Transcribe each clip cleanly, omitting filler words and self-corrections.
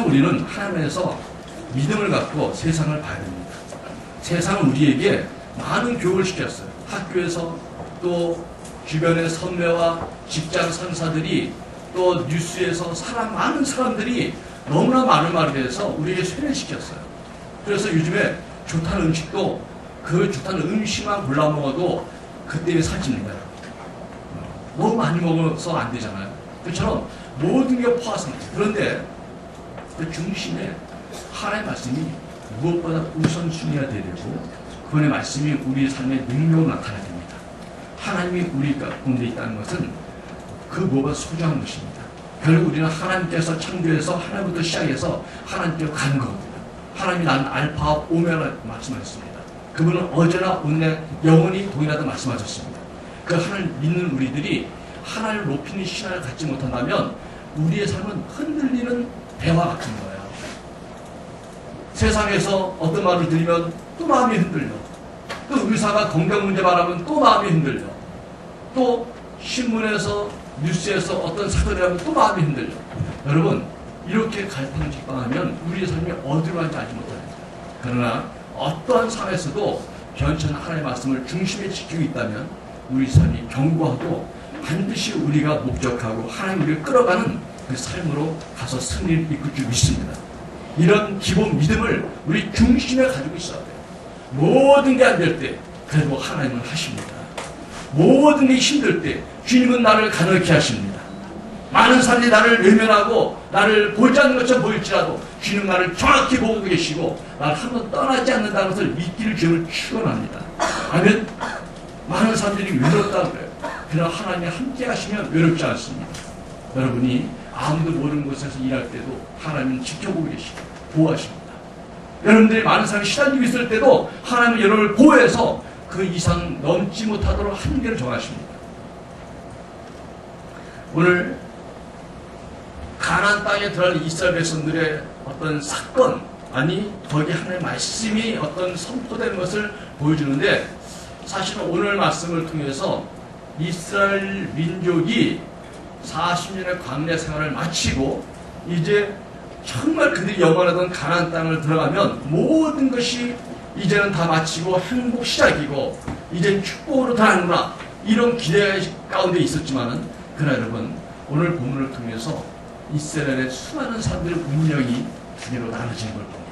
그래서 우리는 하나님에서 믿음을 갖고 세상을 봐야 됩니다. 세상은 우리에게 많은 교육을 시켰어요. 학교에서 또 주변의 선배와 직장 선사들이 또 뉴스에서 많은 사람들이 너무나 많은 말을 해서 우리에게 쇠뇌시켰어요. 그래서 요즘에 좋다는 음식도 그 좋다는 음식만 골라 먹어도 그때 살찌는 거예요. 너무 많이 먹어서 안 되잖아요. 그처럼 모든 게 포화상태. 그런데 그 중심에 하나님의 말씀이 무엇보다 우선순위가 되야 되고 그분의 말씀이 우리의 삶의 능력으로 나타나야 됩니다. 하나님이 우리 가운데 있다는 것은 그 무엇보다 소중한 것입니다. 결국 우리는 하나님께서 창조해서 하나님부터 시작해서 하나님께로 가는 거거든요. 하나님이 나는 알파와 오메가라 말씀하셨습니다. 그분은 어제나 오늘 영원히 동일하다 말씀하셨습니다. 그 하나님을 믿는 우리들이 하나님을 높이는 신앙을 갖지 못한다면 우리의 삶은 흔들리는 배와 같은 거예요. 세상에서 어떤 말을 들으면 또 마음이 흔들려. 또 의사가 건강 문제 말하면 또 마음이 흔들려. 또 신문에서 뉴스에서 어떤 사건이 하면 또 마음이 흔들려. 여러분 이렇게 갈팡질팡하면 우리의 삶이 어디로 가는지 알지 못합니다. 그러나 어떠한 상황에서도 변천한 하나님의 말씀을 중심에 지키고 있다면 우리 삶이 견고하고 반드시 우리가 목적하고 하나님 우리를 끌어가는 그 삶으로 가서 승리를 이끌 줄 믿습니다. 이런 기본 믿음을 우리 중심에 가지고 있어야 돼요. 모든 게 안 될 때 그래도 하나님은 하십니다. 모든 게 힘들 때 주님은 나를 가능케 하십니다. 많은 사람들이 나를 외면하고 나를 보지 않는 것처럼 보일지라도 주님 나를 정확히 보고 계시고 나를 한번 떠나지 않는다는 것을 믿기를 주님을 축원합니다. 아멘. 많은 사람들이 외롭다고 그래요. 그러나 하나님이 함께 하시면 외롭지 않습니다. 여러분이 아무도 모르는 곳에서 일할 때도 하나님은 지켜보고 계시고 보호하십니다. 여러분들이 많은 사람이 시달리고 있을 때도 하나님은 여러분을 보호해서 그 이상 넘지 못하도록 한계를 정하십니다. 오늘 가나안 땅에 들어갈 이스라엘 백성들의 어떤 사건, 아니 거기 하나님의 말씀이 어떤 선포되는 것을 보여주는데 사실은 오늘 말씀을 통해서 이스라엘 민족이 40년의 광야 생활을 마치고 이제 정말 그들이 영원하던 가나안 땅을 들어가면 모든 것이 이제는 다 마치고 행복 시작이고 이제는 축복으로 들어가는구나 이런 기대 가운데 있었지만은 그러나 여러분 오늘 본문을 통해서 이스라엘의 수많은 사람들의 운명이 두 개로 나눠지는 걸 봅니다.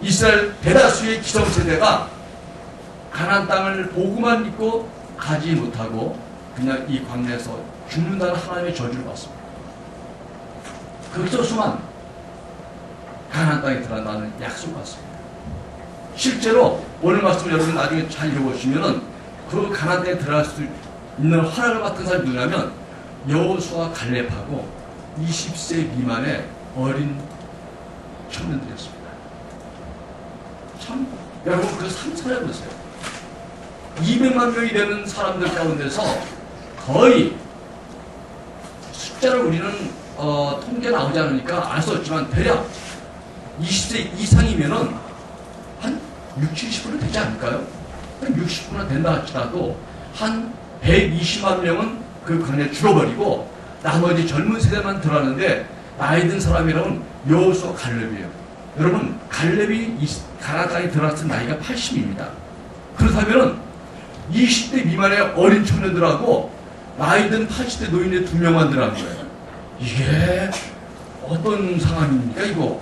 이스라엘 대다수의 기성세대가 가나안 땅을 보고만 있고 가지 못하고 그냥 이 광야에서 죽는다는 하나님의 저주를 받습니다. 극소수만 가나안 땅에 들어간다는 약속을 받습니다. 실제로 오늘 말씀을 여러분 나중에 잘 읽어보시면은 그 가나안 땅에 들어갈 수 있는 허락을 받은 사람이 누구냐면 여호수아 갈렙하고 20세 미만의 어린 청년들이었습니다. 참 여러분 그 상상해 보세요. 200만 명이 되는 사람들 가운데서 거의 숫자를 우리는 통계 나오지 않으니까 알 수 없지만 대략 20세 이상이면은 한 60, 70% 되지 않을까요? 한 60%나 된다 할지라도 한 120만 명은 그 광야에 죽어버리고 나머지 젊은 세대만 들어가는데 나이 든 사람이라면 여호수아 갈렙이에요. 여러분 갈렙이 가나안 땅에 들어갔을 나이가 80입니다. 그렇다면은 20대 미만의 어린 청년들하고 나이 든 80대 노인의 2명만 들어간 거예요. 이게 어떤 상황입니까 이거?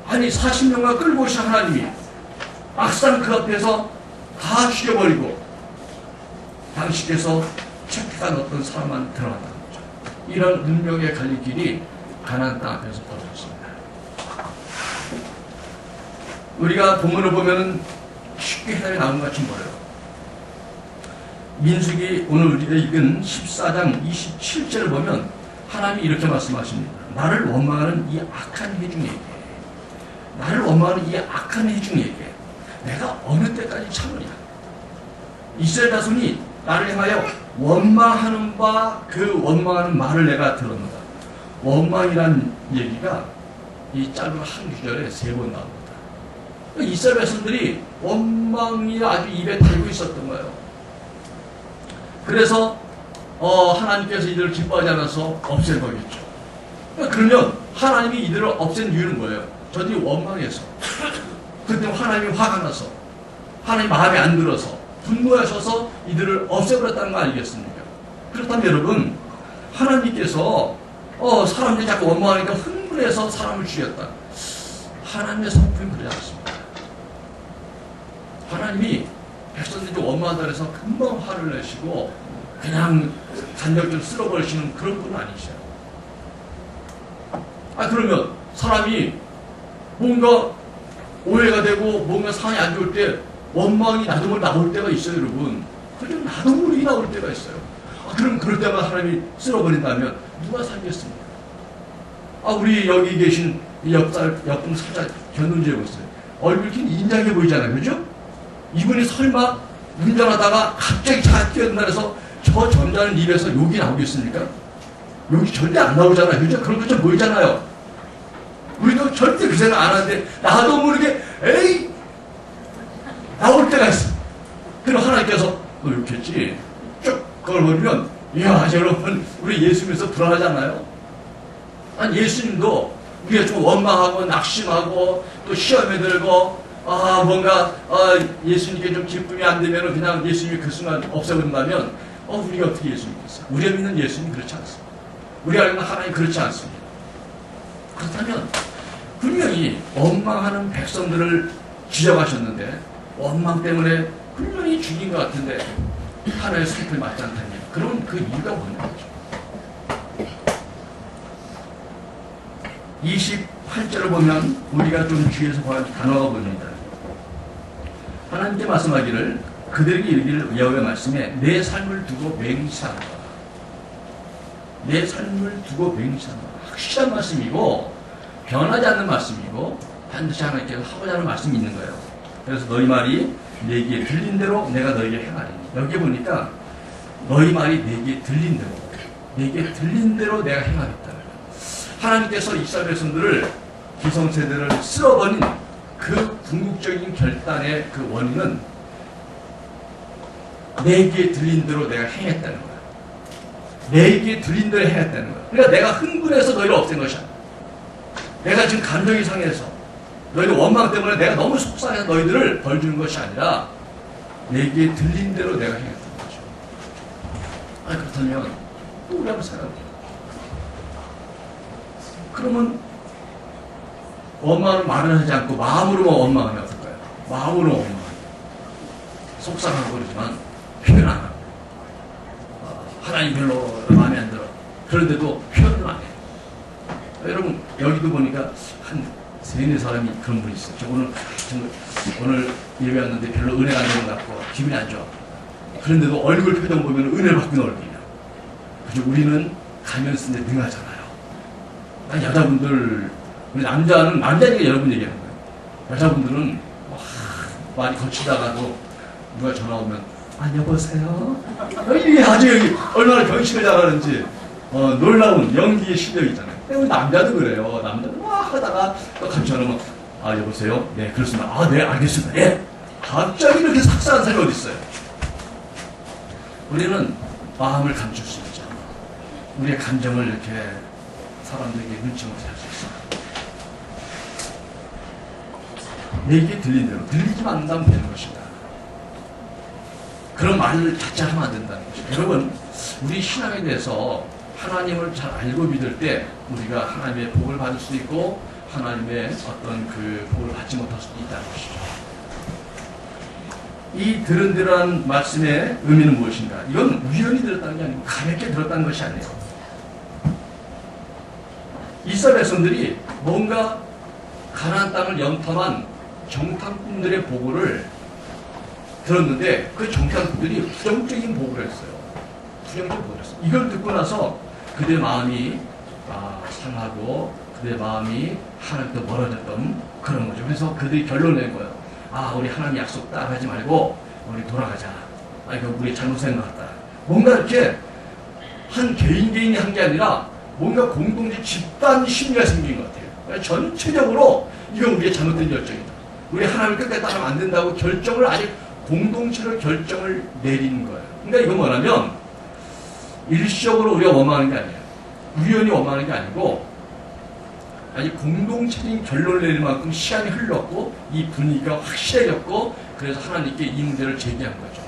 아니 40명만 끌고 오신 하나님이 막상 그 앞에서 다 죽여버리고 당신께서 택한 어떤 사람만 들어간다는 거죠. 이런 운명의 갈릴 길이 가나안 땅 앞에서 벌어졌습니다. 우리가 본문을 보면은 쉽게 해답이 나오는 것 같이 보여요. 민수기 오늘 우리가 읽은 14장 27절을 보면 하나님이 이렇게 말씀하십니다. 나를 원망하는 이 악한 회중에게 나를 원망하는 이 악한 회중에게 내가 어느 때까지 참으랴. 이스라엘 자손이 나를 향하여 원망하는 바 그 원망하는 말을 내가 들었노라. 원망이란 얘기가 이 짧은 한 구절에 3번 나옵니다. 이스라엘 백성들이 원망이 아주 입에 달고 있었던 거예요. 그래서 하나님께서 이들을 기뻐하지 않아서 없앤 거겠죠. 그러면 하나님이 이들을 없앤 이유는 뭐예요? 저들이 원망해서, 그때 하나님이 화가 나서, 하나님 마음에 안 들어서 분노하셔서 이들을 없애버렸다는 거 아니겠습니까? 그렇다면 여러분, 하나님께서 사람들이 자꾸 원망하니까 흥분해서 사람을 죽였다. 하나님의 성품이 그러지 않습니다. 하나님이 백성들이 원망한다 해서 금방 화를 내시고 그냥 간격을 쓸어버리시는 그런 분은 아니세요. 그러면 사람이 뭔가 오해가 되고 뭔가 상황이 안 좋을 때 원망이 나도 모르게 나올 때가 있어요, 여러분. 그냥 나도 모르게 나올 때가 있어요. 그럼 그럴 때마다 하나님이 쓸어버린다면 누가 살겠습니까? 우리 여기 계신 옆분 살짝 견눈질 보세요. 얼굴이 이렇게 인장해 보이잖아요, 그죠? 이분이 설마 운전하다가 갑자기 차가 뛰어든다 해서 저 점잖은 입에서 욕이 나오겠습니까? 욕이 절대 안 나오잖아요, 그죠? 그런 것 좀 보이잖아요. 우리도 절대 그 생각 안 하는데 나도 모르게 에이 나올 때가 있어. 그럼 하나님께서 너 욕했지? 쭉 그걸 보면 이야 여러분 우리 예수 믿어서 불안하지 않나요? 아니 예수님도 우리가 좀 원망하고 낙심하고 또 시험에 들고 뭔가 예수님께 좀 기쁨이 안 되면 그냥 예수님이 그 순간 없애버린다면 우리가 어떻게 예수 믿겠어요? 우리가 믿는 예수님 그렇지 않습니다. 우리가 믿는 하나님 그렇지 않습니다. 그렇다면 분명히 원망하는 백성들을 지적하셨는데 원망 때문에 분명히 죽인 것 같은데 하나의 성품이 맞지 않다니 그럼 그 이유가 뭐냐죠. 28절을 보면 우리가 좀 주의해서 봐야 단어가 보입니다. 하나님께 말씀하기를 그들에게 이르기를 여호와의 말씀에 내 삶을 두고 맹세하노라. 내 삶을 두고 맹세하노라. 확실한 말씀이고 변하지 않는 말씀이고 반드시 하나님께서 하고자 하는 말씀이 있는 거예요. 그래서 너희 말이 내게 들린 대로 내가 너희에게 행하리니. 여기 보니까 너희 말이 내게 들린 대로 내가 행하겠다. 하나님께서 이스라엘 백성들을 기성세대를 쓸어버린 그 궁극적인 결단의 그 원인은 내게 들린 대로 내가 행했다는 거야. 내게 들린 대로 행했다는 거야. 그러니까 내가 흥분해서 너희를 없앤 것이 아니야. 내가 지금 감정이 상해서 너희들 원망 때문에 내가 너무 속상해서 너희들을 벌 주는 것이 아니라 내게 들린 대로 내가 행했다는 거죠. 그렇다면 또 우리 한번 생각해볼게요. 그러면 원망을 말은 하지 않고 마음으로만 원망하면 어떨까요? 마음으로 원망하면 속상하고 그러지만 표현 안 하고 하나님 별로 마음에 안 들어. 그런데도 표현을 안 해요. 여러분 여기도 보니까 한 3-4 사람이 그런 분이 있어요. 저 오늘 예배 왔는데 별로 은혜가 안 되는 것 같고 기분이 안 좋아. 그런데도 얼굴 표정 보면 은혜를 받는 얼굴이야. 그죠? 우리는 가면 쓰는데 능하잖아요. 여자분들, 우리 남자니까 여러분 얘기하는 거예요. 여자분들은 많이 거치다가도 누가 전화 오면 여보세요? 이게 아주 여기 얼마나 변신을 잘하는지 놀라운 연기의 실력이잖아요. 우리 남자도 그래요. 남자도 하다가 또 갑자기 전화 오면 여보세요? 네 그렇습니다. 네 알겠습니다. 예. 갑자기 이렇게 삭삭한 사람이 어디 있어요? 우리는 마음을 감출 수 있죠. 우리의 감정을 이렇게 사람들에게 눈치 못해 할 수 있어요. 내게 들린 대로 들리지만 않는다면 되는 것이다. 그런 말을 자체 하면 안 된다는 것이죠. 여러분 우리 신앙에 대해서 하나님을 잘 알고 믿을 때 우리가 하나님의 복을 받을 수 있고 하나님의 어떤 그 복을 받지 못할 수도 있다는 것이죠. 이 들은 대로한 말씀의 의미는 무엇인가? 이건 우연히 들었다는 게 아니고 가볍게 들었다는 것이 아니에요. 이스라엘 백성들이 뭔가 가나안 땅을 영탐한 정탐꾼들의 보고를 들었는데 그 정탐꾼들이 부정적인 보고를 했어요. 부정적인 보고를 했어요. 이걸 듣고 나서 그들의 마음이 상하고 그들의 마음이 하나님부터 멀어졌던 그런 거죠. 그래서 그들이 결론을 낸 거예요. 우리 하나님 약속 따라가지 말고 우리 돌아가자. 이거 우리 잘못 생각했다. 뭔가 이렇게 한 개인이 한 게 아니라 뭔가 공동체 집단 심리가 생긴 것 같아요. 그러니까 전체적으로 이건 우리의 잘못된 결정이다. 우리 하나님 끝까지 따르면 안 된다고 결정을 아직 공동체로 결정을 내린 거예요. 그러니까 이건 뭐냐면 일시적으로 우리가 원망하는 게 아니에요. 우연히 원망하는 게 아니고 아직 공동체적인 결론을 내릴 만큼 시간이 흘렀고 이 분위기가 확실해졌고 그래서 하나님께 이 문제를 제기한 거죠.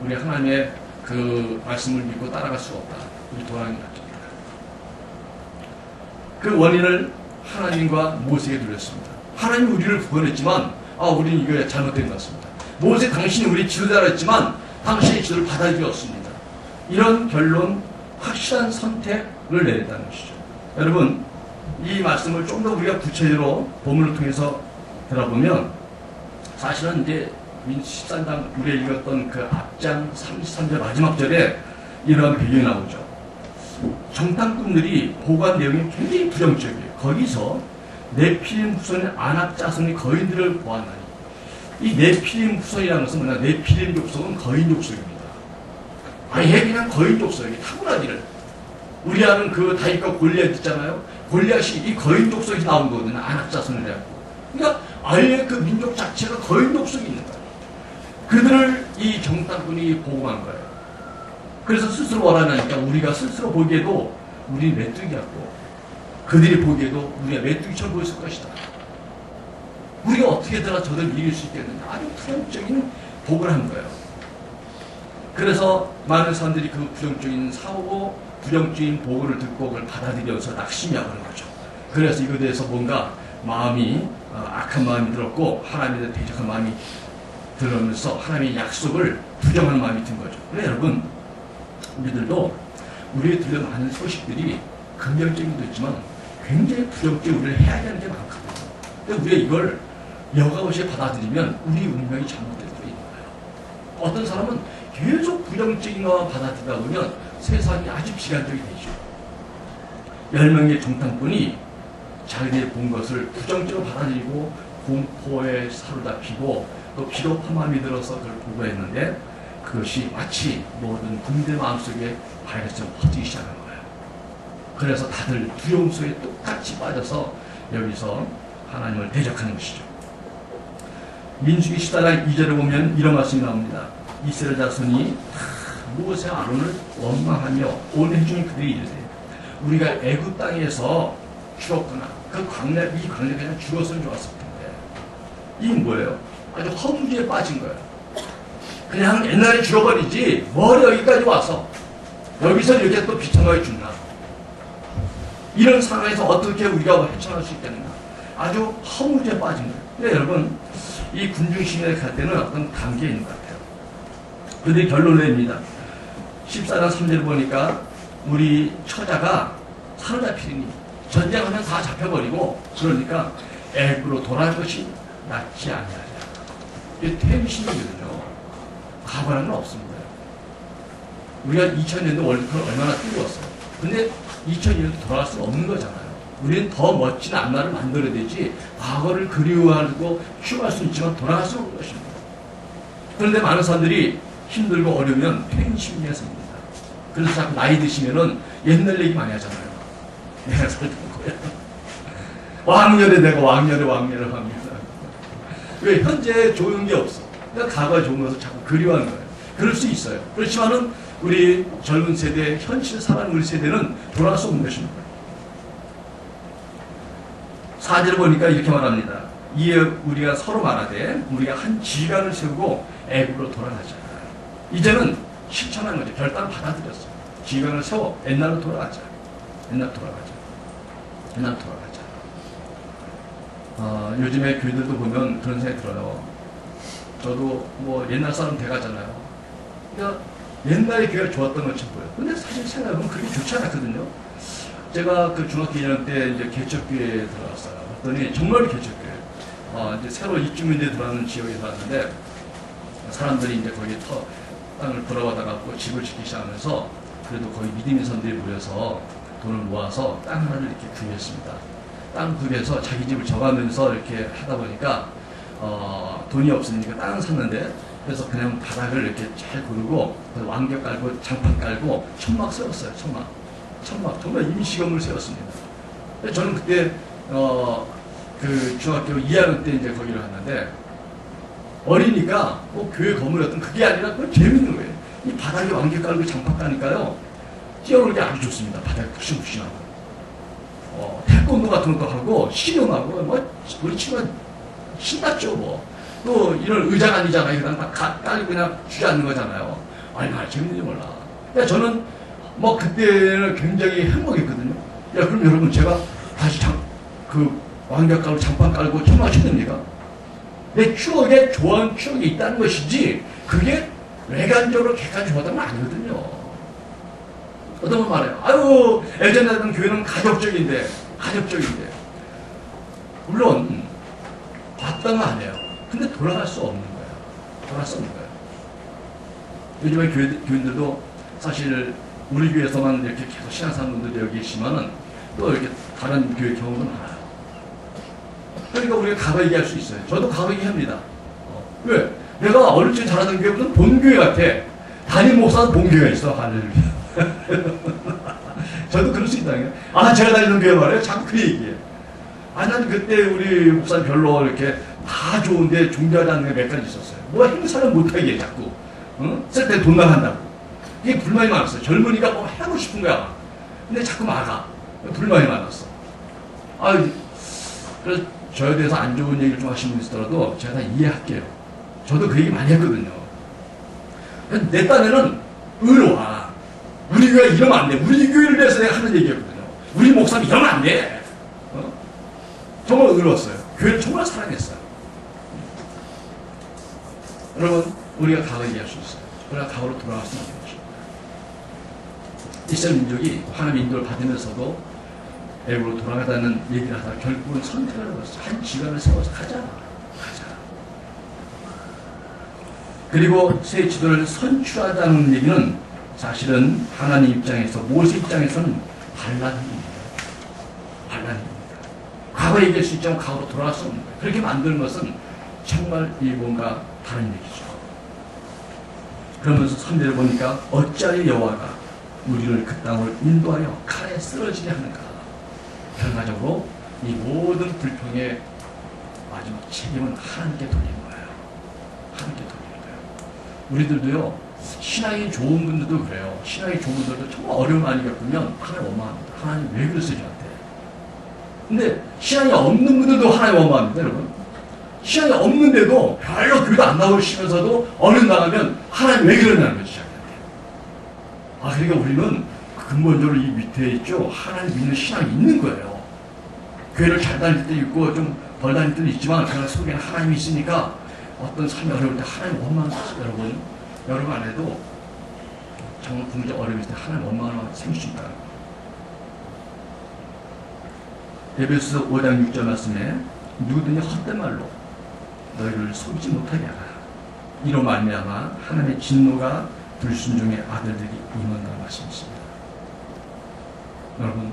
우리 하나님의 그 말씀을 믿고 따라갈 수가 없다. 우리 도랑이 같습니다. 그 원인을 하나님과 모세에게 돌렸습니다. 하나님이 우리를 구원했지만 우리는 이거 잘못된 것 같습니다. 모세 당신이 우리 지도자라 했지만 당신의 지도를 받아들였습니다. 이런 결론, 확실한 선택을 내렸다는 것이죠. 여러분, 이 말씀을 좀 더 우리가 구체적으로 본문을 통해서 들어보면 사실은 이제 민수 13장 우리가 읽었던 그 앞장 33절 마지막 절에 이러한 배경이 나오죠. 정탐꾼들이 보고한 내용이 굉장히 부정적이에요. 거기서 네필림 후손의 아낙 자손이 거인들을 보았나니 이 네필림 후손이라는 것은 뭐냐? 네필림 족속은 거인 족속입니다. 아예 그냥 거인 족속이 타고나기를 우리 아는 그 다윗과 골리앗 있잖아요. 골리앗이 이 거인 족속에서 나온 거거든요. 아낙 자손을 해갖고. 그러니까 아예 그 민족 자체가 거인 족속이 있는 거예요. 그들을 이 정탐꾼이 보고한 거예요. 그래서 스스로 원하니까 우리가 스스로 보기에도 우리 메뚜기 같고 그들이 보기에도 우리가 메뚜기처럼 보였을 것이다. 우리가 어떻게 해서라 저들 이길 수 있겠느냐. 아주 부정적인 보고를 한 거예요. 그래서 많은 사람들이 그 부정적인 사고, 부정적인 보고를 듣고 그걸 받아들여서 낙심하는 거죠. 그래서 이거에 대해서 뭔가 마음이 악한 마음이 들었고 하나님에 대해 대적한 마음이 들으면서 하나님의 약속을 부정하는 마음이 든 거죠. 그래 여러분, 우리들도 우리에 들려 많은 소식들이 긍정적인 것도 있지만 굉장히 부정적인 우리를 해야 되는 게 많거든요. 근데 우리가 이걸 여과없이 받아들이면 우리 운명이 잘못될 수도 있는 거예요. 어떤 사람은 계속 부정적인 것만 받아들이다 보면 세상이 아주 비관적이 되죠. 10명의 정탐꾼이 자기들이 본 것을 부정적으로 받아들이고 공포에 사로잡히고 또 비겁한 마음이 들어서 그걸 보고했는데 그것이 마치 모든 군대 마음속에 바이러스처럼 퍼지기 시작한 거예요. 그래서 다들 두려움 속에 똑같이 빠져서 여기서 하나님을 대적하는 것이죠. 민수기 14장 2절에 보면 이런 말씀이 나옵니다. 이스라엘 자손이 모세와 아론을 원망하며 온 회중이 그들이 이르되 우리가 애굽 땅에서 죽었구나. 그 광야, 이 광야 그냥 죽었으면 좋았을 텐데 이게 뭐예요? 아주 허무지에 빠진 거예요. 그냥 옛날에 죽어버리지 뭘 여기까지 와서 여기서 이렇게 또 비참하게 죽나. 이런 상황에서 어떻게 우리가 헤쳐나갈 수 있겠는가. 아주 허무지에 빠진 거예요. 근데 여러분, 이 군중심에 갈 때는 어떤 단계가 있는 것 같아요. 그들이 결론을 냅니다. 14장 3절 보니까 우리 처자가 사로잡히니 전쟁하면 다 잡혀버리고 그러니까 애굽으로 돌아갈 것이 낫지 아니하리라. 이게 퇴임신이거든요. 과거라는 건 없습니다. 우리가 2000년도 월드컵을 얼마나 뜨거웠어요. 근데 2000년도 돌아갈 수는 없는 거잖아요. 우리는 더 멋진 앞날을 만들어야 되지 과거를 그리워하고 휴가할 수 있지만 돌아갈 수 없는 것입니다. 그런데 많은 사람들이 힘들고 어려우면 퇴임심리가 생깁니다. 그래서 자꾸 나이 드시면은 옛날 얘기 많이 하잖아요. 내가 살던 거야. 왕년에 내가 왕년에. 왜? 현재 좋은 게 없어. 그러니까 과거에 좋은 것을 자꾸 그리워하는 거예요. 그럴 수 있어요. 그렇지만은 우리 젊은 세대, 현실 살아가는 우리 세대는 돌아갈 수 없는 것입니다. 4절 보니까 이렇게 말합니다. 이에 우리가 서로 말하되 우리가 한 지간을 세우고 애굽으로 돌아가자. 이제는 실천한 거죠. 결단을 받아들였어요. 지간을 세워 옛날로 돌아가자. 옛날 돌아가자. 요즘에 교회들도 보면 그런 생각이 들어요. 저도 뭐 옛날 사람 돼가잖아요. 그러니까 옛날에 교회가 좋았던 것처럼 보여요. 근데 사실 생각해보면 그렇게 좋지 않았거든요. 제가 그 중학교 2학년 때 이제 개척교회에 들어갔어요. 그랬더니 정말 개척교회. 이제 새로 입주민들이 들어가는 지역에 살았는데 사람들이 이제 거기 땅을 벌어받아갖고 집을 짓기 시작하면서 그래도 거기 믿음의 사람들이 모여서 돈을 모아서 땅 하나를 이렇게 구입했습니다. 땅 구입해서 자기 집을 져가면서 이렇게 하다 보니까 돈이 없으니까 땅을 샀는데 그래서 그냥 바닥을 이렇게 잘 고르고 왕겨 깔고 장판 깔고 천막 세웠어요. 천막 정말 임시건물 세웠습니다. 저는 그때 그 중학교 2학년 때 이제 거기를 갔는데 어리니까 교회 건물이었던 그게 아니라 그건 재밌는 거예요. 이 바닥에 왕겨 깔고 장판 까니까요. 뛰어놀기 아주 좋습니다. 바닥에 푹신푹신하고. 태권도 같은 것도 하고, 실용하고, 우리 친구가 신났죠, 뭐. 또, 이런 의자가 아니잖아요. 그냥 딱 깔고 그냥 주저앉는 거잖아요. 얼마나 재밌는지 몰라. 근데 저는, 그때는 굉장히 행복했거든요. 야, 그럼 여러분, 제가 다시 왕벽 깔고 장판 깔고 천막 쳐냅니까? 내 추억에 좋아하는 추억이 있다는 것이지, 그게 외관적으로 객관적으로는 아니거든요. 어떤 분 말해요. 아유, 예전에 하던 교회는 가족적인데. 물론, 봤던 거 아니에요. 근데 돌아갈 수 없는 거예요. 요즘에 교인들도 사실 우리 교회에서만 이렇게 계속 신앙사람분들이 여기 계시면은 또 이렇게 다른 교회 경우도 많아요. 그러니까 우리가 과거 얘기할 수 있어요. 저도 과거 얘기합니다. 왜? 내가 어릴 때 자라던 교회는 본교회 같아. 담임 목사는 본교회가 있어. 할렐루야. 저도 그럴 수 있다는 거예요. 제가 다니던 교회 말이에요. 자꾸 그 얘기예요. 난 그때 우리 목사 별로 이렇게 다 좋은데 존경하지 않는 게 몇 가지 있었어요. 행사를 못하게 자꾸. 쓸 때 돈 나간다고. 이게 불만이 많았어요. 젊은이가 하고 싶은 거야. 근데 자꾸 막아. 불만이 많았어. 그래서 저에 대해서 안 좋은 얘기를 좀 하신 분 있더라도 제가 다 이해할게요. 저도 그 얘기 많이 했거든요. 내 딴에는 의로와. 우리 교회 이러면 안 돼. 우리 교회를 위해서 내가 하는 얘기였거든요. 우리 목사님 이러면 안 돼. 정말 의로웠어요. 교회를 정말 사랑했어요. 여러분, 우리가 과거 얘기할 수 있어요. 우리가 과거로 돌아갈 수 있는 것입니다. 이스라엘 민족이 하나님 인도를 받으면서도 애굽으로 돌아가다는 얘기를 하다가 결국은 선택을 해봤어요. 한 지간을 세워서 가자. 그리고 새 지도를 선출하자는 얘기는 사실은 하나님 입장에서, 모세 입장에서는 반란입니다. 과거 얘기할 수 있지만 과거로 돌아갈 수 없는 거예요. 그렇게 만드는 것은 정말 뭔가 다른 얘기죠. 그러면서 3절을 보니까 어찌하여 여호와가 우리를 그 땅을 인도하여 칼에 쓰러지게 하는가. 결과적으로 이 모든 불평의 마지막 책임은 하나님께 돌리는 거예요. 우리들도요, 신앙이 좋은 분들도 그래요. 신앙이 좋은 분들도 정말 어려움 많이 겪으면 하나님 원망합니다. 하나님 왜 그랬어요, 저한테? 근데 신앙이 없는 분들도 하나님 원망합니다, 여러분. 신앙이 없는데도 별로 교회도 안 나오시면서도 어려움 당하면 하나님 왜 그러냐는 거지, 저한테. 그러니까 우리는 근본적으로 이 밑에 있죠. 하나님 믿는 신앙이 있는 거예요. 교회를 잘 다닐 때 있고 좀 덜 다닐 때도 있지만 그 속에는 하나님이 있으니까 어떤 삶이 어려울 때 하나님 원망하세요, 여러분 안에도 정말 궁극적 어려움이 있을 때 하나님 원망하는 생길 수 있다. 에베소서 5장 6절 말씀에 누구든지 헛된 말로 너희를 속이지 못하게 하라. 이로 말미암아 하나님의 진노가 불순종의 아들들이 임한다는 말씀이십니다. 여러분,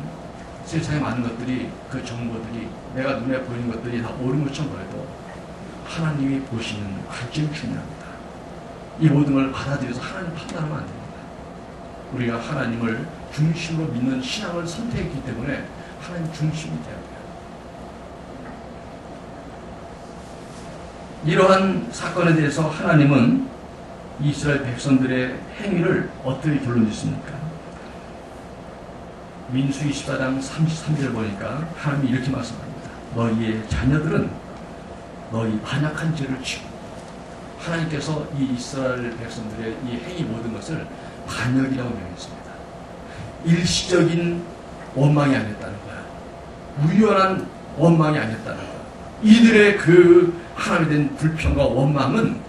세상에 많은 것들이, 그 정보들이, 내가 눈에 보이는 것들이 다 옳은 것처럼 보여도 하나님이 보시는 관점이 중요합니다. 이 모든 걸 받아들여서 하나님 판단하면 안 됩니다. 우리가 하나님을 중심으로 믿는 신앙을 선택했기 때문에 하나님 중심이 되어야 돼요. 이러한 사건에 대해서 하나님은 이스라엘 백성들의 행위를 어떻게 결론 짓습니까? 민수기 14장 33절을 보니까 하나님이 이렇게 말씀합니다. 너희의 자녀들은 너희 반역한 죄를 지고, 하나님께서 이 이스라엘 백성들의 이 행위 모든 것을 반역이라고 명했습니다. 일시적인 원망이 아니었다는 거야. 우연한 원망이 아니었다는 거야. 이들의 그 하나님에 대한 불평과 원망은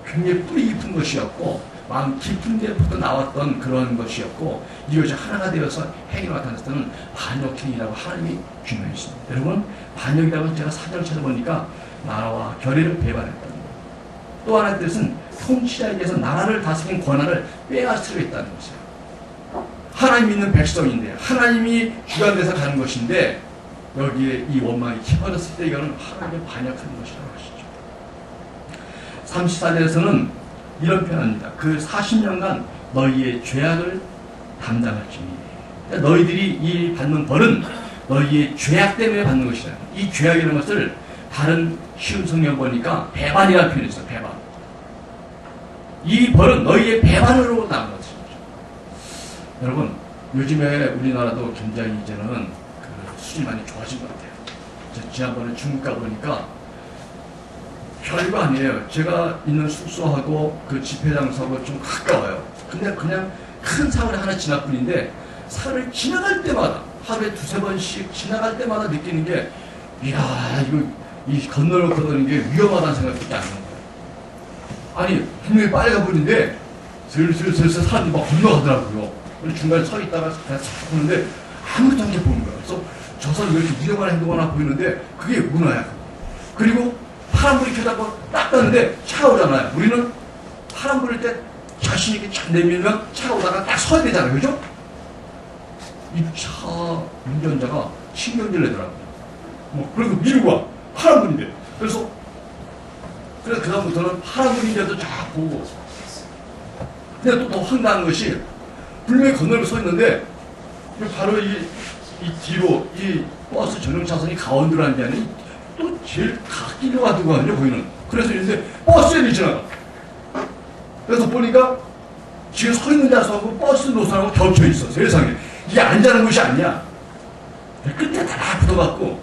굉장히 뿌리 깊은 것이었고 마음 깊은 데부터 나왔던 그런 것이었고, 이것이 하나가 되어서 행위로 나타났을 때는 반역행위라고 하나님이 규명했습니다. 여러분, 반역이라고 제가 사전을 찾아보니까 나라와 결의를 배반했다는 거예요. 또 하나의 뜻은 통치자에게서 나라를 다스리는 권한을 빼앗으려 했다는 것이에요. 하나님 믿는 백성인데 하나님이 주관돼서 가는 것인데 여기에 이 원망이 깊어졌을 때 이거는 하나님의 반역하는 것이라고 하시죠. 34절에서는 이런 표현입니다. 그 40년간 너희의 죄악을 담당할지니. 그러니까 너희들이 이 받는 벌은 너희의 죄악 때문에 받는 것이다. 이 죄악이라는 것을 다른 쉬운 성경 보니까 배반이라는 표현이 있어요. 배반. 이 벌은 너희의 배반으로 나온 것이죠. 여러분, 요즘에 우리나라도 굉장히 이제는 그 수준이 많이 좋아진 것 같아요. 지난번에 중국 가보니까 별거 아니에요. 제가 있는 숙소하고 그 집회장소하고 좀 가까워요. 근데 그냥 큰 사거리 하나 지날 뿐인데 사거리를 지나갈 때마다 하루에 두세 번씩 지나갈 때마다 느끼는 게 이야 이거 이 건너를 걷는 게 위험하다는 생각밖에 안 나는 거예요. 아니 분명히 빨간불인데 슬슬 사람들이 막 건너가더라고요. 그래서 중간에 서 있다가 그냥 싹 보는데 아무것도 안 게 보는 거예요. 그래서 저 사람이 이렇게 위험한 행동을 하나 보이는데 그게 문화야. 그리고 파란불이 켜다가 딱 떴는데 차가 오잖아요. 우리는 파란불일 때 자신 있게 쫙 내밀면 차가 오다가 딱 서야 되잖아요. 그죠? 이 차 운전자가 신경질 내더라고요. 뭐 그리고 밀고 와. 파란불인데. 그래서 그다음부터는 파란불인데도 쫙 보고. 근데 또 더 황당한 것이 분명히 건너고 서 있는데 바로 이 뒤로 이 버스 전용 차선이 가운데로 하는 게 아니라 또 제일 갓길로 가두거든요, 보이는. 그래서 이런데 버스에 지나가. 그래서 보니까 지금 서 있는 좌석하고 버스 노선하고 겹쳐 있어. 세상에. 이게 앉아는 곳이 아니야. 끝에 다 붙어갖고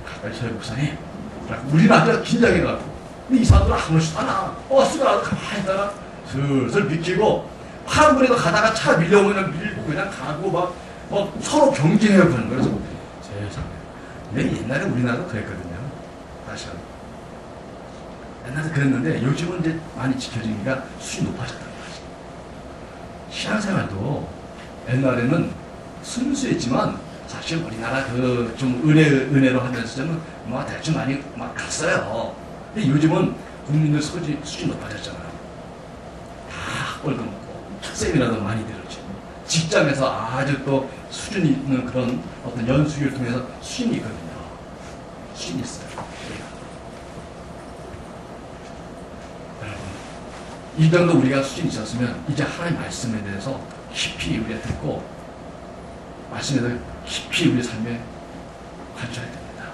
가까이 서요, 목사님. 우리나라가 긴장해갖고. 근데 이 사람들은 아무렇지도 않아. 버스가 가만히 있다가 슬슬 비키고 파란불에도 가다가 차 밀려오면 그냥 밀고 그냥 가고 막 서로 경쟁해요. 그래서 세상에. 근데 옛날에 우리나라도 그랬거든요. 다시 한번. 옛날에 그랬는데 요즘은 이제 많이 지켜지니까 수준이 높아졌다는 거지. 신앙생활도 옛날에는 순수했지만 사실 우리나라 그 좀 은혜로 하면서 좀 뭐 대충 많이 막 갔어요. 근데 요즘은 국민들 수준이 높아졌잖아요. 다 꼴도 먹고 세미나도 많이 들었지. 직장에서 아주 또 수준이 있는 그런 어떤 연수를 통해서 수준이 있거든요. 수준이 있어요. 여러분, 이 정도 우리가 수준이 있었으면 이제 하나님의 말씀에 대해서 깊이 우리가 듣고 말씀에 대해서 깊이 우리 삶에 관찰해야 됩니다.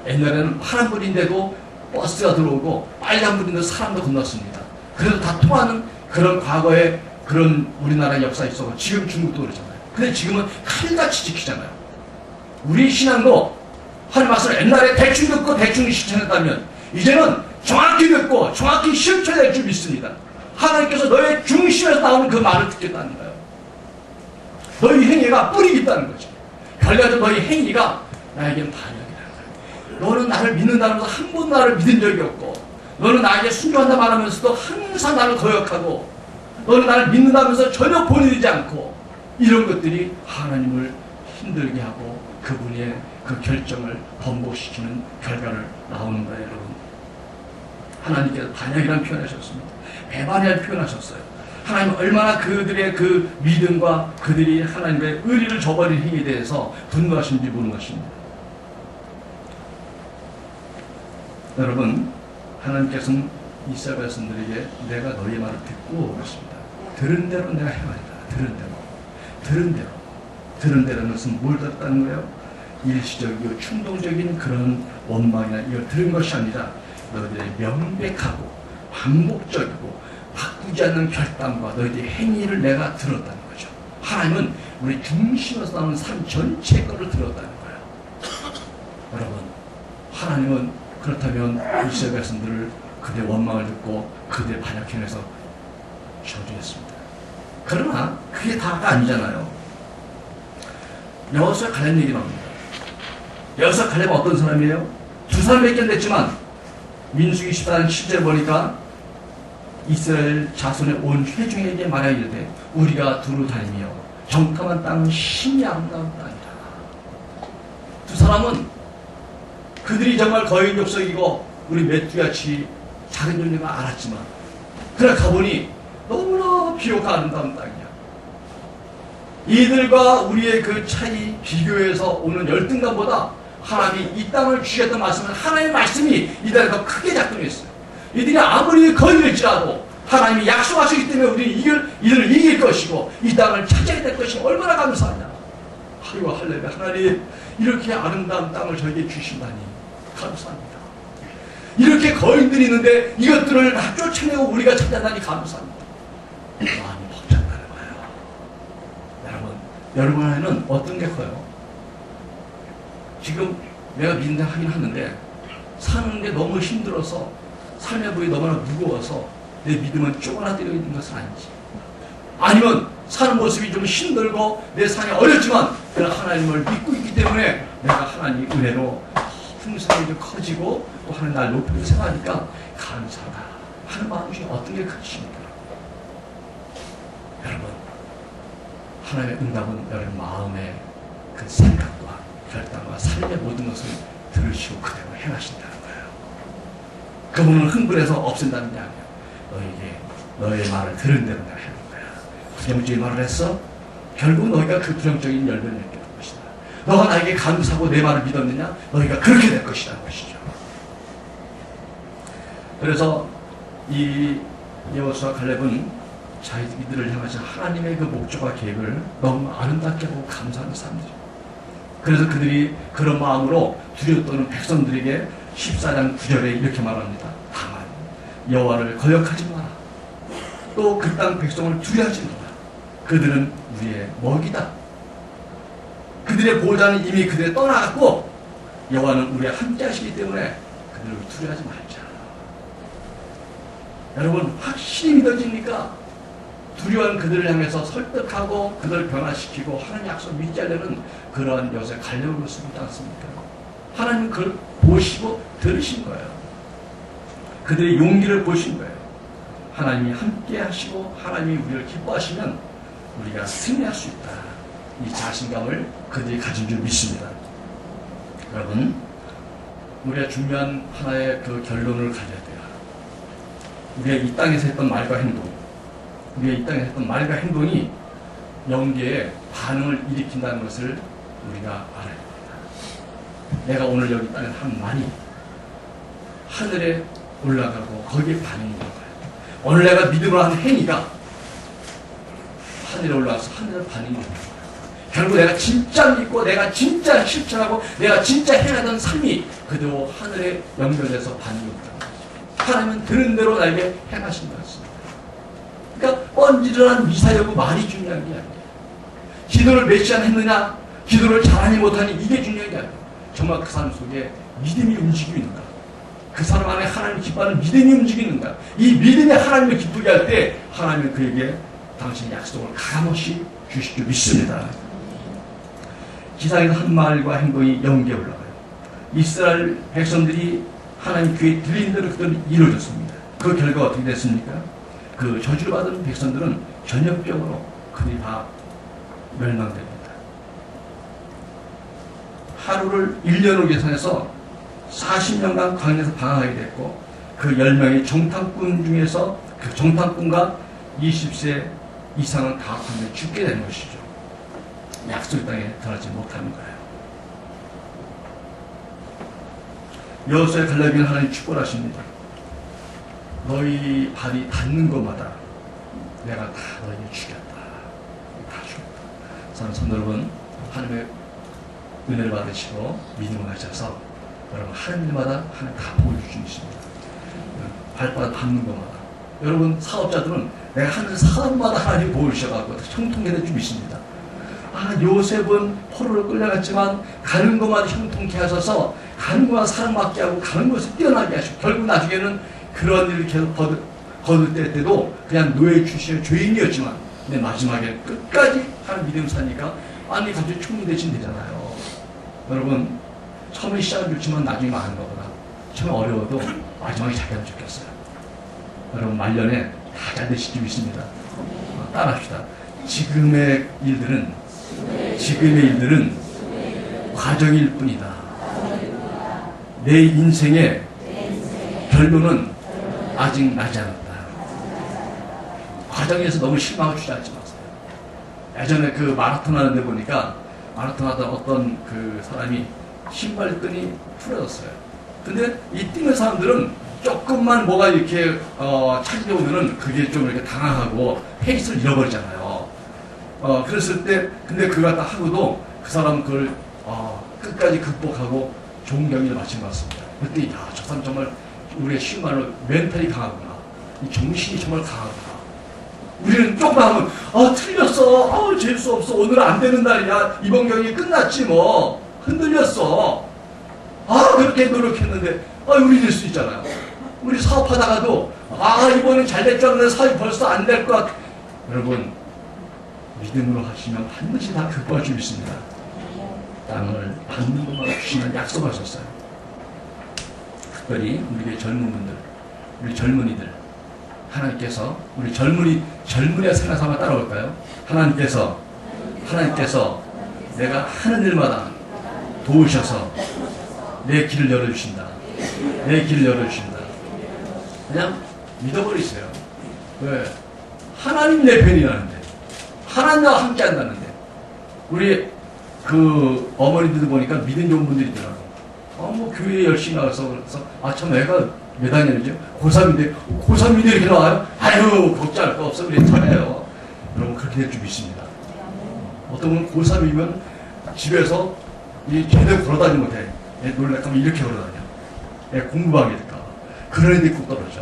옛날에는 파란불인데도 버스가 들어오고 빨간불인데도 사람도 건넜습니다. 그래도 다 통하는 그런 과거의 그런 우리나라 역사에 있어서 지금 중국도 그러잖아요. 근데 지금은 칼같이 지키잖아요. 우리 신앙도 하나님 말씀을 옛날에 대충 듣고 대충 실천했다면 이제는 정확히 듣고 정확히 실천할 줄 믿습니다. 하나님께서 너의 중심에서 나오는 그 말을 듣겠다는 거예요. 너희 행위가 뿌리 있다는 거죠. 결과적으로 너희 행위가 나에게는 반영이라는 거예요. 너는 나를 믿는다면서 한 번 나를 믿은 적이 없고 너는 나에게 순종한다 말하면서도 항상 나를 거역하고 너는 나를 믿는다면서 전혀 본인이지 않고 이런 것들이 하나님을 힘들게 하고 그분의 그 결정을 번복시키는 결과를 나오는 거예요, 여러분. 하나님께서 반역이라는 표현하셨습니다. 배반이라는 표현하셨어요. 하나님은 얼마나 그들의 그 믿음과 그들이 하나님의 의리를 저버린 행위에 대해서 분노하시는지 모르는 것입니다. 여러분, 하나님께서는 이스라엘 백성들에게 내가 너희 말을 듣고 그렇습니다. 들은 대로 내가 행하리라. 들은 대로는 것은 뭘 들었다는 거예요? 일시적이고 충동적인 그런 원망이나 이걸 들은 것이 아니라 너희들의 명백하고 반복적이고 바꾸지 않는 결단과 너희들의 행위를 내가 들었다는 거죠. 하나님은 우리 중심에서 나오는 삶 전체 거를 들었다는 거예요. 여러분, 하나님은 그렇다면 이스라엘 백성들을 그들의 원망을 듣고 그들의 반역행에서 저주했습니다. 그러나 그게 다가 아니잖아요. 여호수아 갈렙 얘기 나옵니다. 여호수아 갈렙은 어떤 사람이에요? 두 사람밖에 안 됐지만 민수기 14장 10절 보니까 이스라엘 자손의 온 회중에게 말하여 이르되 우리가 두루 다니며 정탐한 땅은 심히 아름다운 땅이라. 두 사람은 그들이 정말 거인 족속이고 우리 메뚜기같이 작은 존재가 알았지만 그래 가보니 너무나 비옥한 아름다운 땅이야. 이들과 우리의 그 차이 비교해서 오는 열등감보다 하나님이 이 땅을 주셨던 말씀은 하나님의 말씀이 이들을 더 크게 작동했어요. 이들이 아무리 거인일지라도 하나님이 약속하시기 때문에 우리는 이들을 이길 것이고 이 땅을 차지하게 될 것이 얼마나 감사하냐. 아이고 할렐루야. 하나님 이렇게 아름다운 땅을 저에게 주신다니 감사합니다. 이렇게 거인들이 있는데 이것들을 다 쫓아내고 우리가 찾아다니 감사합니다. 마음이 벅찬다는 거예요. 여러분 여러분 안에는 어떤 게 커요? 지금 내가 믿는다 하긴 하는데 사는 게 너무 힘들어서 삶의 부이 너무나 무거워서 내 믿음은 쪼그라들어 있는 것은 아닌지, 아니면 사는 모습이 좀 힘들고 내 삶이 어렵지만 내가 하나님을 믿고 있기 때문에 내가 하나님 은혜로 풍성하게 커지고 또 하나님 날 높이고 생각하니까 감사하다 하는 마음 중에 어떤 게 크십니까? 여러분, 하나님의 응답은 여러분 마음의 그 생각과 결단과 삶의 모든 것을 들으시고 그대로 행하신다는 거예요. 그분은 흥분해서 없앤다는 게 아니에요. 너에게 너의 말을 들은 대로 내가 해놓은 거야. 부정적인 말을 했어? 결국 너희가 그 부정적인 열매를 맺게 될 것이다. 너가 나에게 감사하고 내 말을 믿었느냐? 너희가 그렇게 될 것이라는 것이죠. 그래서 이 여호수아 갈렙은 자기들을 향하신 하나님의 그 목적과 계획을 너무 아름답게 보고 감사하는 사람들이에요. 그래서 그들이 그런 마음으로 두려워 떠는 백성들에게 14장 9절에 이렇게 말합니다. 다만 여호와를 거역하지 마라. 또 그 땅 백성을 두려워하지 마라. 그들은 우리의 먹이다. 그들의 보호자는 이미 그들에 떠나갔고 여호와는 우리와 함께 하시기 때문에 그들을 두려워하지 말자. 여러분, 확실히 믿어집니까? 두려운 그들을 향해서 설득하고 그들을 변화시키고 하나님 약속 믿지 않으려는 그러한 여호수아의 갈렙의 모습이 있지 않습니까? 하나님은 그걸 보시고 들으신 거예요. 그들의 용기를 보신 거예요. 하나님이 함께 하시고 하나님이 우리를 기뻐하시면 우리가 승리할 수 있다. 이 자신감을 그들이 가진 줄 믿습니다. 여러분, 우리가 중요한 하나의 그 결론을 가져야 돼요. 우리가 이 땅에서 했던 말과 행동, 우리가 이 땅에서 했던 말과 행동이 영계에 반응을 일으킨다는 것을 우리가 알아야 됩니다. 내가 오늘 여기 땅에 한 말이 하늘에 올라가고 거기에 반응이 있는 거예요. 오늘 내가 믿음으로 한 행위가 하늘에 올라가서 하늘에 반응이 있는 거예요. 결국 내가 진짜 믿고 내가 진짜 실천하고 내가 진짜 행하던 삶이 그대로 하늘에 연결돼서 반응이 있다는 거죠. 하나님은 들은 대로 나에게 행하신다는 것입니다. 그러니까 뻔지르한 미사여구 말이 중요한 게 아니에요. 기도를 몇 시간 했느냐, 기도를 잘하니 못하니 이게 중요한 게 아니에요. 정말 그 사람 속에 믿음이 움직이고 있는가, 그 사람 안에 하나님을 기뻐하는 믿음이 움직이는가. 이 믿음이 하나님을 기쁘게 할 때 하나님은 그에게 당신의 약속을 가감없이 주실 줄 믿습니다. 기사에서 한 말과 행동이 연계에 올라가요. 이스라엘 백성들이 하나님 귀에 들리는 대로 그들은 이루어졌습니다. 그 결과가 어떻게 됐습니까? 그 저주를 받은 백성들은 전염병으로 그들이 다 멸망됩니다. 하루를 1년으로 계산해서 40년간 광야에서 방황하게 됐고, 그 10명의 정탐꾼 중에서 그 정탐꾼과 20세 이상은 다 광야에 죽게 되는 것이죠. 약속 땅에 들어가지 못하는 거예요. 여호수아의 갈렙에게 하나님 축복하십니다. 너희 발이 닿는 곳마다 내가 다 너희를 죽였다. 다 죽였다. 사랑하는 성도 여러분, 하나님의 은혜를 받으시고 믿음을 가져서 여러분 하는 일마다 하나님 다 보여주십니다. 발바닥 닿는 곳마다. 여러분 사업자들은 내가 하는 사업마다 하나님 보여주셔가지고 형통케 좀 있습니다. 아, 요셉은 포로로 끌려갔지만 가는 것마다 형통케 하셔서 가는 것마다 사랑받게 하고 가는 것을 뛰어나게 하시고 결국 나중에는 그런 일을 계속 거둘 때도 그냥 노예 출신의 죄인이었지만 근데 마지막에 끝까지 하는 믿음 사니까 아니 갑자기 총리 대신 되잖아요. 여러분 처음에 시작은 좋지만 나중에 많은 거보다 처음에 어려워도 마지막에 잘 되면 좋겠어요. 여러분 말년에 다 잘 되실 줄 믿습니다. 따라합시다. 지금의 일들은 과정일 뿐이다. 내 인생의 결론은 아직 나지 않았다. 과정에서 너무 실망을 주저하지 마세요. 예전에 그 마라톤 하는데 보니까 마라톤 하던 어떤 그 사람이 신발끈이 풀어졌어요. 근데 이 뛰는 사람들은 조금만 뭐가 이렇게 찾아오면은 그게 좀 이렇게 당황하고 페이스를 잃어버리잖아요. 그랬을 때 근데 그걸 다 하고도 그 사람은 그걸 끝까지 극복하고 좋은 경기를 마친 것 같습니다. 그때 야, 저 사람 정말 우리의 쉬운 말로 멘탈이 강하구나. 이 정신이 정말 강하구나. 우리는 조금만 하면 틀렸어. 재수 없어. 오늘 안 되는 날이야. 이번 경기 끝났지 뭐. 흔들렸어. 그렇게 노력했는데 우리 될 수 있잖아요. 우리 사업하다가도 이번엔 잘 될 줄 알았는데 사업이 벌써 안 될 것 같아. 여러분 믿음으로 하시면 반드시 다 극복할 수 있습니다. 땅을 받는 것만 주시면 약속하셨어요. 특별히 우리의 젊은 분들, 우리 젊은이들, 하나님께서 우리 젊은이의 생각 한번 따라올까요? 하나님께서 내가 하는 일마다 도우셔서 내 길을 열어주신다. 내 길을 열어주신다. 그냥 믿어버리세요. 왜? 하나님 내 편이라는데, 하나님과 함께 한다는데. 우리 그 어머니들 보니까 믿음 좋은 분들이더라고. 뭐 교회에 열심히 나가서 그래서 참 애가 몇 학년이죠? 고3인데 고3인데 이렇게 나와요? 걱정할 거 없어. 우리 잘해요. 여러분 그렇게 될 줄 믿습니다. 어떤 분은 고3이면 집에서 제대로 걸어다니지 못해. 놀래까면 이렇게 걸어다녀. 공부하게 될까. 그런 애들이 꼭 떨어져.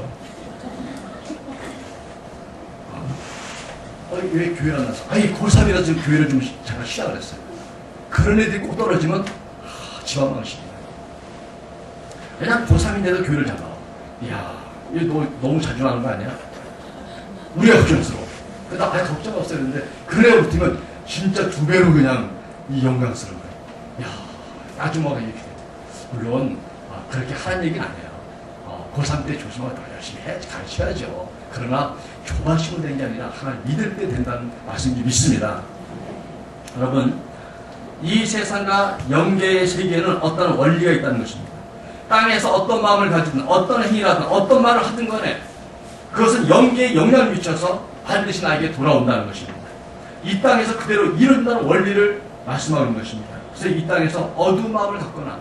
왜 교회를 안 나서? 고3이라서 지금 교회를 좀 잠깐 시작을 했어요. 그런 애들이 꼭 떨어지면 집안 망신이야. 그냥 고3인데도 교회를 잘 나와. 이야, 이거 너무 자중하는 거 아니야? 우리가 걱정스러워. 그래서 걱정 없어요. 그런데 그런 애가 붙으면 진짜 2배로 그냥 이 영광스러운 거예요. 이야, 아줌마가 이렇게 돼. 물론 그렇게 하는 얘기는 아니에요. 고3 때 조심하고 더 열심히 가르쳐야죠. 그러나 조바심으로 된 게 아니라 하나님 믿을 때 된다는 말씀을 믿습니다. 여러분, 이 세상과 영계의 세계에는 어떤 원리가 있다는 것입니다. 땅에서 어떤 마음을 가지든 어떤 행위를 하든 어떤 말을 하든 간에 그것은 영계에 영향을 미쳐서 반드시 나에게 돌아온다는 것입니다. 이 땅에서 그대로 이룬다는 원리를 말씀하고 있는 것입니다. 그래서 이 땅에서 어두운 마음을 갖거나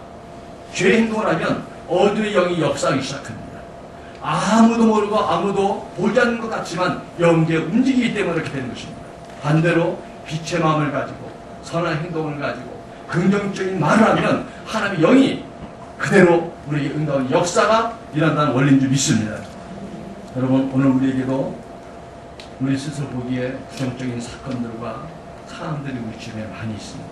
죄의 행동을 하면 어두의 영이 역사하기 시작합니다. 아무도 모르고 아무도 보지 않는 것 같지만 영계에 움직이기 때문에 그렇게 되는 것입니다. 반대로 빛의 마음을 가지고 선한 행동을 가지고 긍정적인 말을 하면 하나님의 영이 그대로 우리에게 응답하는 역사가 일어난다는 원리인 줄 믿습니다. 여러분, 오늘 우리에게도 우리 스스로 보기에 부정적인 사건들과 사람들이 우리 주변에 많이 있습니다.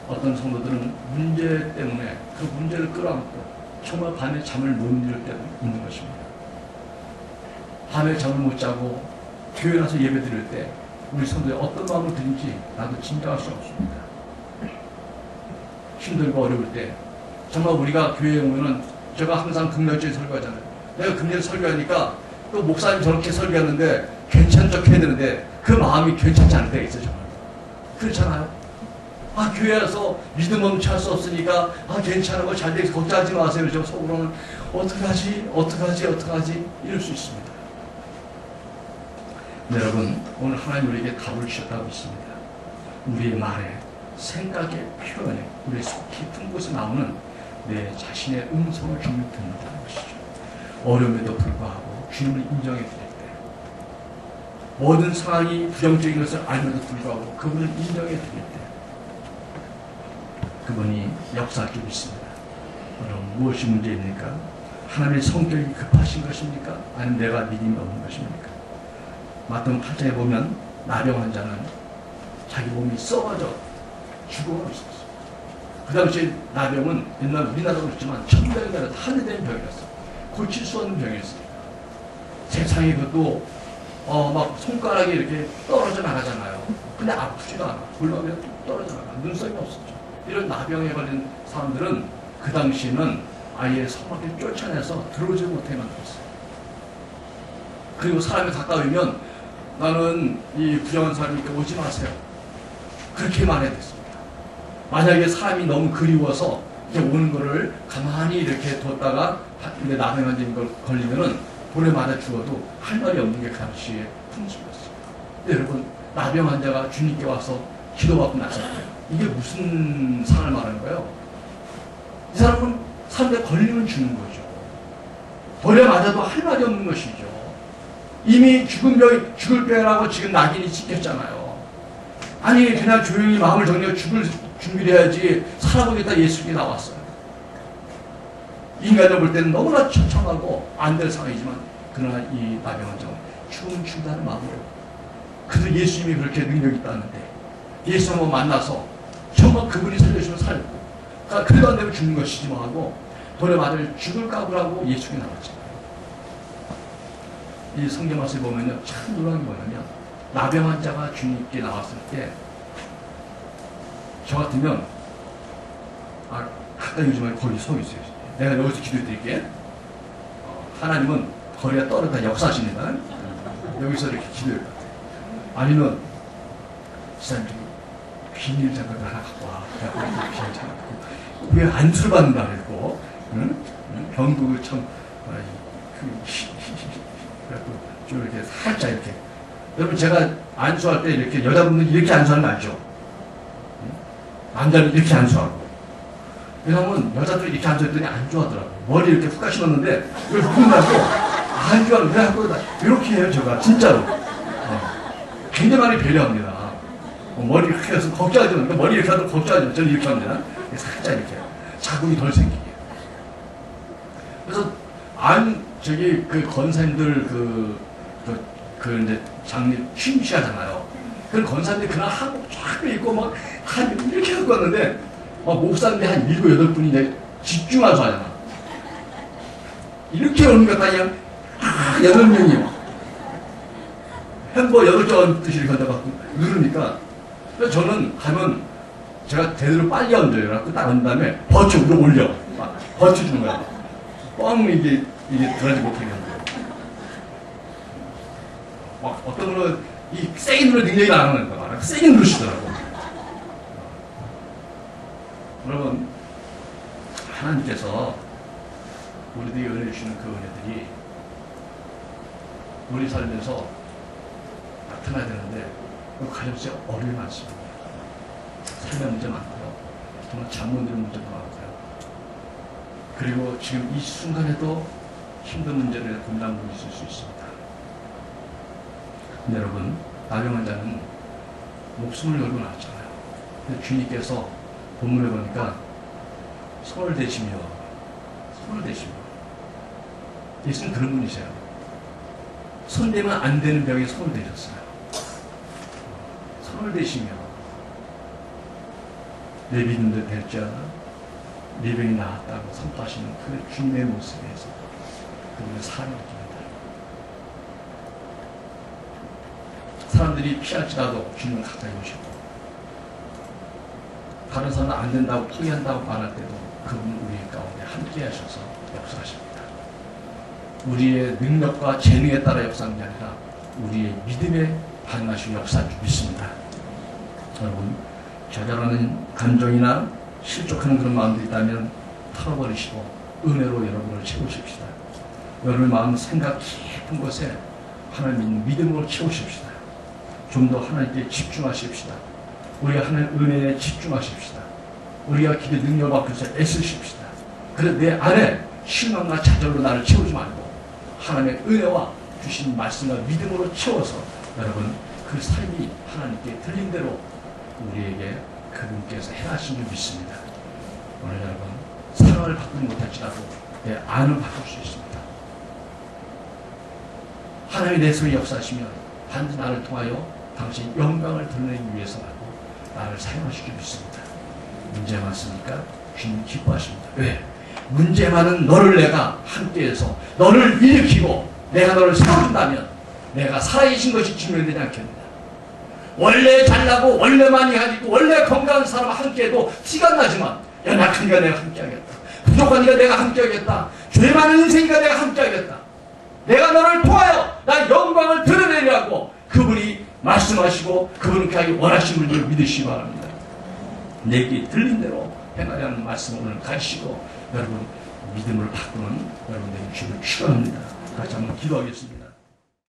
어떤 성도들은 문제 때문에 그 문제를 끌어안고 정말 밤에 잠을 못 이룰 때도 있는 것입니다. 밤에 잠을 못 자고 교회 나서 예배 드릴 때 우리 성도의 어떤 마음을 드린지 나도 짐작할 수 없습니다. 힘들고 어려울 때 정말 우리가 교회에 오면은 제가 항상 긍정적인 설교하잖아요. 내가 긍정적인 설교하니까 또 목사님 저렇게 설교하는데 괜찮은 척 해야 되는데 그 마음이 괜찮지 않을 때가 있어요. 정말. 그렇잖아요. 교회 와서 믿음 없는 할 수 없으니까 괜찮은 거 잘 되겠어 걱정하지 마세요. 저 속으로는 어떡하지 이럴 수 있습니다. 네, 여러분, 오늘 하나님 우리에게 답을 주셨다고 믿습니다. 우리의 말에, 생각의 표현에, 우리의 속 깊은 곳에 나오는 내 자신의 음성을 주님 듣는다는 것이죠. 어려움에도 불구하고 주님을 인정해 드릴 때, 모든 상황이 부정적인 것을 알면도 불구하고 그분을 인정해 드릴 때, 그분이 역사할 줄 믿습니다. 그럼 무엇이 문제입니까? 하나님의 성격이 급하신 것입니까? 아니면 내가 믿음이 없는 것입니까? 마태복음 8장에 보면 나병 환자는 자기 몸이 썩어져 죽어가고 있었어요. 그 당시에 나병은 옛날 우리나라도 그렇지만 천병이 아니라 한이 된 병이었어요. 고칠 수 없는 병이었어요. 세상에 그것도 막 손가락이 이렇게 떨어져 나가잖아요. 근데 아프지도 않아. 골반이 떨어져 나가. 눈썹이 없었죠. 이런 나병에 걸린 사람들은 그 당시에는 아예 성막에 쫓아내서 들어오지 못하게 만들었어요. 그리고 사람이 가까우면 나는 이 부정한 사람이니까 오지 마세요. 그렇게 말해야 됐습니다. 만약에 사람이 너무 그리워서 이제 오는 거를 가만히 이렇게 뒀다가 근데 나병 환자인 걸 걸리면은 돌에 맞아 죽어도 할 말이 없는 게 그 당시에 풍습이었어요. 근데 여러분, 나병 환자가 주님께 와서 기도받고 나섰대요. 이게 무슨 상을 말하는 거예요? 이 사람은 사람들 걸리면 죽는 거죠. 돌에 맞아도 할 말이 없는 것이죠. 이미 죽을 병이라고 지금 낙인이 찍혔잖아요. 아니 그냥 조용히 마음을 정리하고 죽을 준비를 해야지 살아보겠다 예수님이 나왔어요. 인간을 볼 때는 너무나 처참하고 안 될 상황이지만 그러나 이 나병 환자는 춤춘다는 마음으로 그래서 예수님이 그렇게 능력이 있다는데 예수 한번 만나서 정말 그분이 살려주면 살고 그래도 안 되면 죽는 것이지 뭐 하고 돌에 맞을 죽을 각오를 하고 예수께 나왔죠. 이 성경 말씀에 보면요 참 놀라운 게 뭐냐면 나병 환자가 주님께 나왔을 때 저 같으면 가까이 오지 말고 거기 서 있어요. 내가 여기서 기도해 드릴게. 하나님은 거리가 떨어다 역사하십니다. 여기서 이렇게 기도할 것 같아요. 아니면 지사님들이 비닐 장갑을 하나 갖고 와. 비닐 장갑 왜 안수를 받는다 그랬고 병도 참 그래갖고 좀 이렇게 살짝 이렇게 여러분 제가 안수할 때 이렇게 여자분들 이렇게 안수하는 거 알죠? 남자는 이렇게 안수하고 왜냐면 여자들이 이렇게 안수했더니 안 좋아하더라고요. 머리 이렇게 훅 가시놨는데 이걸 훅 나고 안 좋아하고 그래갖고 이렇게 해요 제가 진짜로 굉장히 많이 배려합니다. 머리 이렇게 해서 걱정하지 마. 머리 이렇게 하도 걱정하지 마. 저는 이렇게 합니다. 살짝 이렇게 자궁이 덜 생기게. 그래서 저기 그 권사님들 이제 장례 취하잖아요. 그 권사님들 그날 한복 쫙 입고 막 이렇게 하고 왔는데 목사님들 한 7, 8분이 이제 집중해서 하잖아. 이렇게 오는 것 같다 그냥 8명이요. 햄버거 8개 뜻이 이렇게 갖고 누르니까 그래서 저는 가면 제가 제대로 빨리 얹어요. 그래갖고 딱 얹은 다음에 버쳐 위로 올려. 버텨주는 거야. 뻥 이게 들어가지 못하게 하는 거예요. 막 어떤 분은 이 세게 누르 능력이 안 하는 거야. 세게 누르시더라고. 여러분, 하나님께서 우리들이 은혜 주시는 그 은혜들이 우리 삶에서 나타나야 되는데 가장 어려움이 많습니다. 삶의 문제 많고요. 정말 잠못 드는 문제도 많고요. 그리고 지금 이 순간에도 힘든 문제를 고민하는 분이 있을 수 있습니다. 근데 여러분, 나병 환자는 목숨을 걸고 나왔잖아요. 근데 주님께서 본문에 보니까 손을 대시며 예수는 그런 분이세요. 손 대면 안 되는 병에 손을 대셨어요. 손을 대시며 내 믿음도 될지 않아 네 병이 나았다고 선포하시는 그 주님의 모습에서 그분의 사랑을 느낍니다. 사람들이 피할지라도 주님을 가까이 오시고 다른 사람은 안 된다고 포기한다고 말할 때도 그분은 우리 가운데 함께 하셔서 역사하십니다. 우리의 능력과 재능에 따라 역사하는 게 아니라 우리의 믿음에 반응하시고 역사할 줄 믿습니다. 여러분, 좌절하는 감정이나 실족하는 그런 마음들이 있다면 털어버리시고 은혜로 여러분을 채우십시다. 여러분의 마음 생각 깊은 곳에 하나님 믿음으로 채우십시다. 좀 더 하나님께 집중하십시다. 우리가 하나님 은혜에 집중하십시다. 우리가 기도 능력을 받기 위해서 애쓰십시다. 그래서 내 안에 실망과 좌절로 나를 채우지 말고 하나님의 은혜와 주신 말씀과 믿음으로 채워서 여러분 그 삶이 하나님께 들린 대로 우리에게 그분께서 행하신 줄 믿습니다. 오늘 여러분 사랑을 받지 못할지라도 내 안을 바꿀 수 있습니다. 하나님이 내 속에 역사하시면 반드시 나를 통하여 당신 영광을 드러내기 위해서 말고 나를 사용하실 줄 믿습니다. 문제 많습니까? 주님 기뻐하십니다. 왜? 문제 많은 너를 내가 함께해서 너를 일으키고 내가 너를 세워준다면 내가 살아계신 것이 증명되지 않겠느냐. 원래 잘나고 원래 많이 가지고 원래 건강한 사람 함께해도 티가 나지만 연약하니까 내가 함께하겠다. 부족하니까 내가 함께하겠다. 죄 많은 인생이니까 내가 함께하겠다. 내가 너를 통하여 나 영광을 드러내려고 그분이 말씀하시고 그분은 그에게 원하심을 믿으시기 바랍니다. 내게 들린 대로 행하라는 말씀을 오늘 가르치고 여러분 믿음을 바꾸는 여러분들의 주를 축원합니다. 같이 한번 기도하겠습니다.